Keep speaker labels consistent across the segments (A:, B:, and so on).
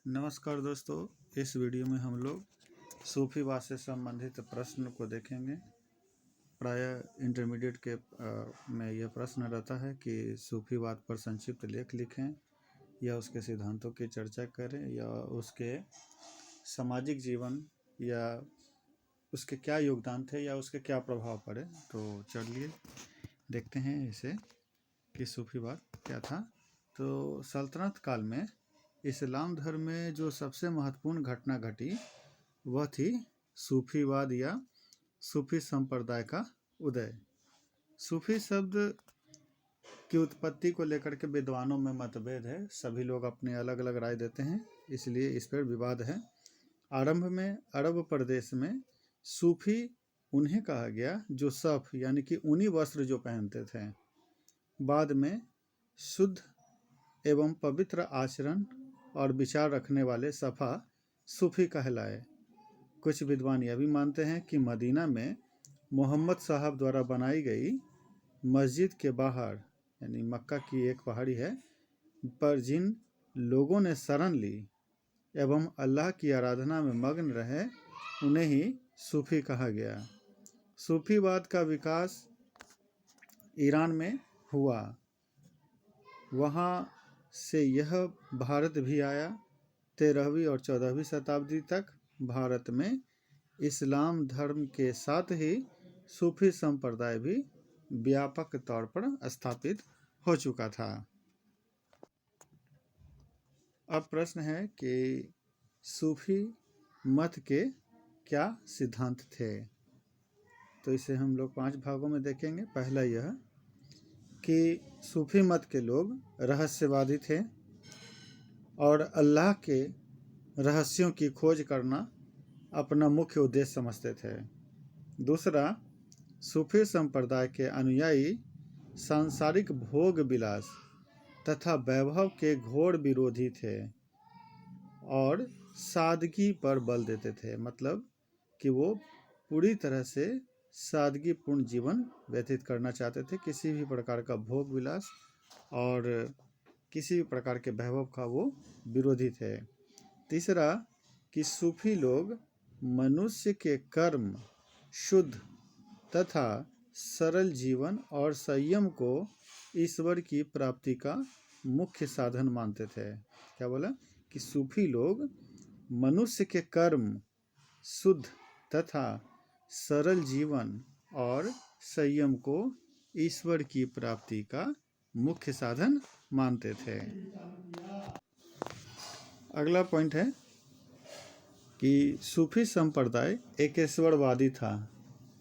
A: नमस्कार दोस्तों, इस वीडियो में हम लोग सूफीवाद से संबंधित प्रश्न को देखेंगे। प्रायः इंटरमीडिएट के में यह प्रश्न रहता है कि सूफीवाद पर संक्षिप्त लेख लिखें या उसके सिद्धांतों की चर्चा करें या उसके सामाजिक जीवन या उसके क्या योगदान थे या उसके क्या प्रभाव पड़े। तो चलिए देखते हैं इसे कि सूफीवाद क्या था। तो सल्तनत काल में इस्लाम धर्म में जो सबसे महत्वपूर्ण घटना घटी वह थी सूफीवाद या सूफी संप्रदाय का उदय। सूफी शब्द की उत्पत्ति को लेकर के विद्वानों में मतभेद है। सभी लोग अपने अलग अलग राय देते हैं, इसलिए इस पर विवाद है। आरंभ में अरब प्रदेश में सूफी उन्हें कहा गया जो सफ यानी कि ऊनी वस्त्र जो पहनते थे। बाद में शुद्ध एवं पवित्र आचरण और विचार रखने वाले सफ़ा सूफी कहलाए। कुछ विद्वान यह भी मानते हैं कि मदीना में मोहम्मद साहब द्वारा बनाई गई मस्जिद के बाहर यानी मक्का की एक पहाड़ी है पर जिन लोगों ने शरण ली एवं अल्लाह की आराधना में मग्न रहे उन्हें ही सूफी कहा गया। सूफीवाद का विकास ईरान में हुआ, वहाँ से यह भारत भी आया। 13वीं और 14वीं शताब्दी तक भारत में इस्लाम धर्म के साथ ही सूफी संप्रदाय भी व्यापक तौर पर स्थापित हो चुका था। अब प्रश्न है कि सूफी मत के क्या सिद्धांत थे। तो इसे हम लोग 5 भागों में देखेंगे। पहला यह कि सूफी मत के लोग रहस्यवादी थे और अल्लाह के रहस्यों की खोज करना अपना मुख्य उद्देश्य समझते थे। दूसरा, सूफी संप्रदाय के अनुयायी सांसारिक भोग विलास तथा वैभव के घोर विरोधी थे और सादगी पर बल देते थे, मतलब कि वो पूरी तरह से सादगीपूर्ण जीवन व्यतीत करना चाहते थे। किसी भी प्रकार का भोग विलास और किसी भी प्रकार के वैभव का वो विरोधी थे। तीसरा कि सूफी लोग मनुष्य के कर्म, शुद्ध तथा सरल जीवन और संयम को ईश्वर की प्राप्ति का मुख्य साधन मानते थे। क्या बोला कि सूफी लोग मनुष्य के कर्म, शुद्ध तथा सरल जीवन और संयम को ईश्वर की प्राप्ति का मुख्य साधन मानते थे। अगला पॉइंट है कि सूफी संप्रदाय एकेश्वरवादी था।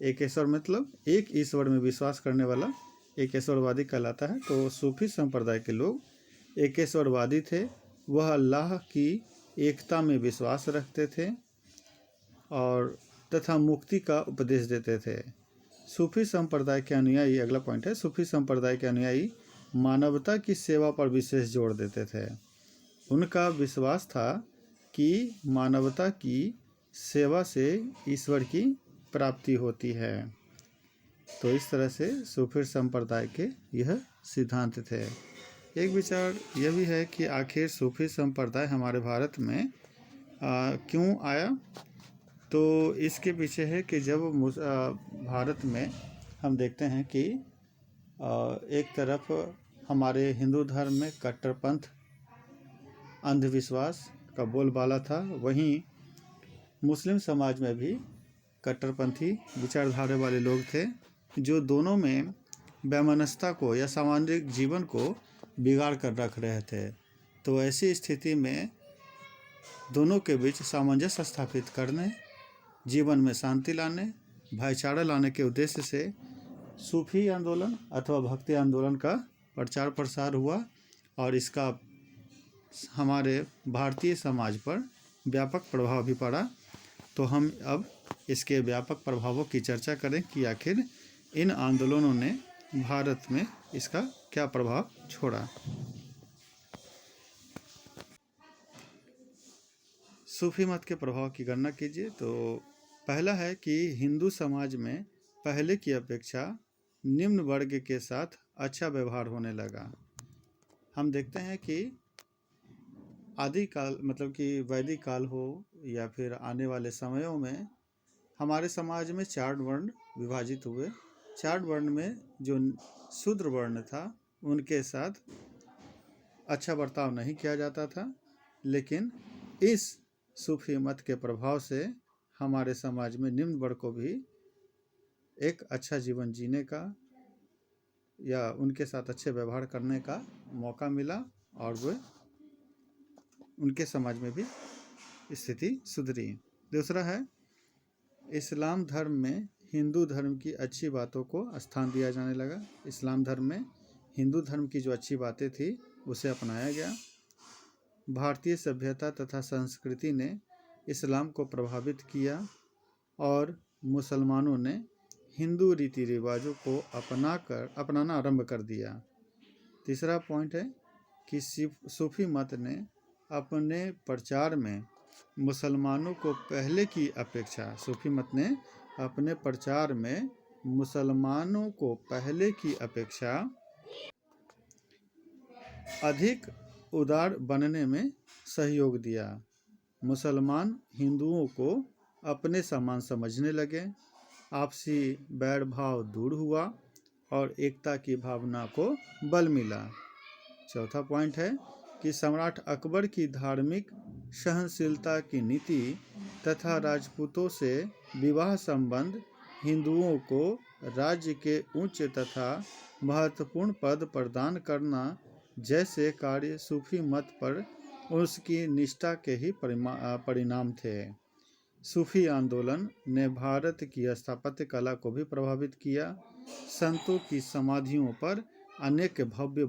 A: एकेश्वर मतलब एक ईश्वर में विश्वास करने वाला एकेश्वरवादी कहलाता है। तो सूफी संप्रदाय के लोग एकेश्वरवादी थे। वह अल्लाह की एकता में विश्वास रखते थे और तथा मुक्ति का उपदेश देते थे। सूफी संप्रदाय के अनुयायी, अगला पॉइंट है, सूफी संप्रदाय के अनुयायी मानवता की सेवा पर विशेष जोर देते थे। उनका विश्वास था कि मानवता की सेवा से ईश्वर की प्राप्ति होती है। तो इस तरह से सूफी संप्रदाय के यह सिद्धांत थे। एक विचार यह भी है कि आखिर सूफी संप्रदाय हमारे भारत में क्यों आया। तो इसके पीछे है कि जब भारत में हम देखते हैं कि एक तरफ हमारे हिंदू धर्म में कट्टरपंथ, अंधविश्वास का बोलबाला था, वहीं मुस्लिम समाज में भी कट्टरपंथी विचारधारा वाले लोग थे जो दोनों में वैमनस्यता को या सामाजिक जीवन को बिगाड़ कर रख रहे थे। तो ऐसी स्थिति में दोनों के बीच सामंजस्य स्थापित करने, जीवन में शांति लाने, भाईचारा लाने के उद्देश्य से सूफी आंदोलन अथवा भक्ति आंदोलन का प्रचार प्रसार हुआ और इसका हमारे भारतीय समाज पर व्यापक प्रभाव भी पड़ा। तो हम अब इसके व्यापक प्रभावों की चर्चा करें कि आखिर इन आंदोलनों ने भारत में इसका क्या प्रभाव छोड़ा। सूफी मत के प्रभाव की गणना कीजिए। तो पहला है कि हिंदू समाज में पहले की अपेक्षा निम्न वर्ग के साथ अच्छा व्यवहार होने लगा। हम देखते हैं कि आदिकाल मतलब कि वैदिक काल हो या फिर आने वाले समयों में हमारे समाज में 4 वर्ण विभाजित हुए। 4 वर्ण में जो शूद्र वर्ण था उनके साथ अच्छा बर्ताव नहीं किया जाता था, लेकिन इस सूफी मत के प्रभाव से हमारे समाज में निम्न वर्ग को भी एक अच्छा जीवन जीने का या उनके साथ अच्छे व्यवहार करने का मौका मिला और वे उनके समाज में भी स्थिति सुधरी। दूसरा है, इस्लाम धर्म में हिंदू धर्म की अच्छी बातों को स्थान दिया जाने लगा। इस्लाम धर्म में हिंदू धर्म की जो अच्छी बातें थी उसे अपनाया गया। भारतीय सभ्यता तथा संस्कृति ने इस्लाम को प्रभावित किया और मुसलमानों ने हिंदू रीति रिवाजों को अपनाना आरंभ कर दिया। तीसरा पॉइंट है कि सूफी मत ने अपने प्रचार में मुसलमानों को पहले की अपेक्षा सूफी मत ने अपने प्रचार में मुसलमानों को पहले की अपेक्षा अधिक उदार बनने में सहयोग दिया। मुसलमान हिंदुओं को अपने समान समझने लगे, आपसी बैर भाव दूर हुआ और एकता की भावना को बल मिला। चौथा पॉइंट है कि सम्राट अकबर की धार्मिक सहनशीलता की नीति तथा राजपूतों से विवाह संबंध हिंदुओं को राज्य के उच्च तथा महत्वपूर्ण पद प्रदान करना जैसे कार्य सूफी मत पर उसकी निष्ठा के ही परिणाम थे। सूफी आंदोलन ने भारत की स्थापत्य कला को भी प्रभावित किया। संतों की समाधियों पर अनेक भव्य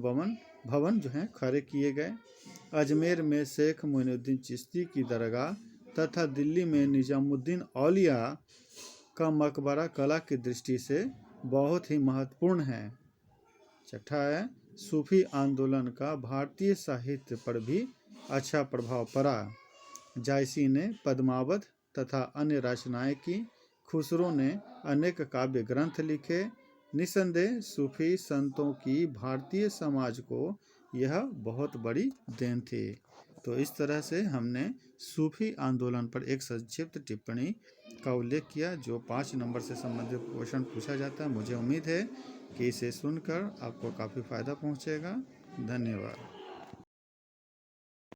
A: भवन जो हैं खड़े किए गए। अजमेर में शेख मोइनुद्दीन चिश्ती की दरगाह तथा दिल्ली में निजामुद्दीन औलिया का मकबरा कला की दृष्टि से बहुत ही महत्वपूर्ण है। छठा है, सूफी आंदोलन का भारतीय साहित्य पर भी अच्छा प्रभाव पड़ा। जायसी ने पद्मावत तथा अन्य रचनाएं की। खुसरो ने अनेक काव्य ग्रंथ लिखे। निसंदेह सूफी संतों की भारतीय समाज को यह बहुत बड़ी देन थी। तो इस तरह से हमने सूफी आंदोलन पर एक संक्षिप्त टिप्पणी का उल्लेख किया जो 5 नंबर से संबंधित क्वेश्चन पूछा जाता है। मुझे उम्मीद है कि इसे सुनकर आपको काफ़ी फ़ायदा पहुंचेगा। धन्यवाद।